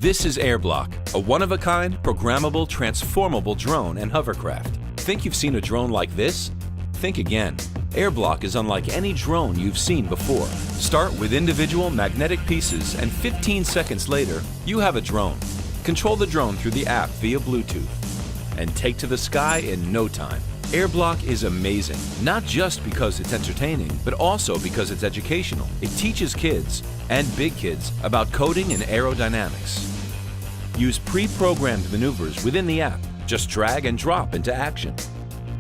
This is Airblock, a one-of-a-kind, programmable, transformable drone and hovercraft. Think you've seen a drone like this? Think again. Airblock is unlike any drone you've seen before. Start with individual magnetic pieces and 15 seconds later, you have a drone. Control the drone through the app via Bluetooth and take to the sky in no time. Airblock is amazing, not just because it's entertaining, but also because it's educational. It teaches kids, and big kids, about coding and aerodynamics. Use pre-programmed maneuvers within the app. Just drag and drop into action.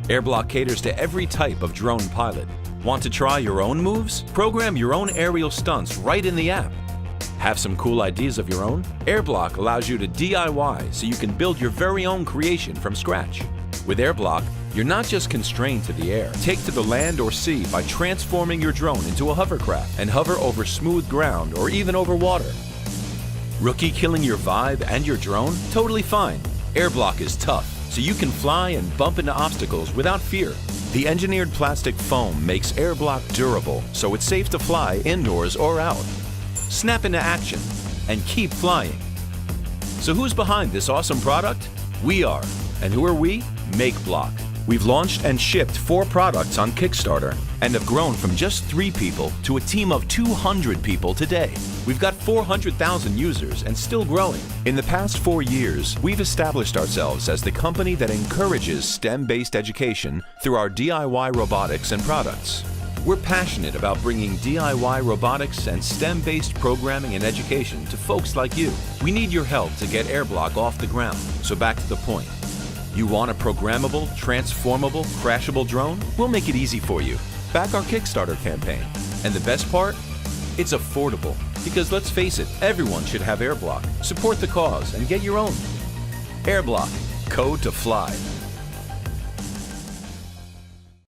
Airblock caters to every type of drone pilot. Want to try your own moves? Program your own aerial stunts right in the app. Have some cool ideas of your own? Airblock allows you to DIY so you can build your very own creation from scratch. With Airblock, you're not just constrained to the air. Take to the land or sea by transforming your drone into a hovercraft and hover over smooth ground or even over water. Rookie killing your vibe and your drone? Totally fine. Airblock is tough, so you can fly and bump into obstacles without fear. The engineered plastic foam makes Airblock durable, so it's safe to fly indoors or out. Snap into action and keep flying. So who's behind this awesome product? We are. And who are we? Makeblock. We've launched and shipped 4 products on Kickstarter and have grown from just 3 people to a team of 200 people today. We've got 400,000 users and still growing. In the past 4 years, we've established ourselves as the company that encourages STEM-based education through our DIY robotics and products. We're passionate about bringing DIY robotics and STEM-based programming and education to folks like you. We need your help to get Airblock off the ground, so back to the point. You want a programmable, transformable, crashable drone? We'll make it easy for you. Back our Kickstarter campaign. And the best part? It's affordable. Because let's face it, everyone should have Airblock. Support the cause and get your own. Airblock. Code to fly.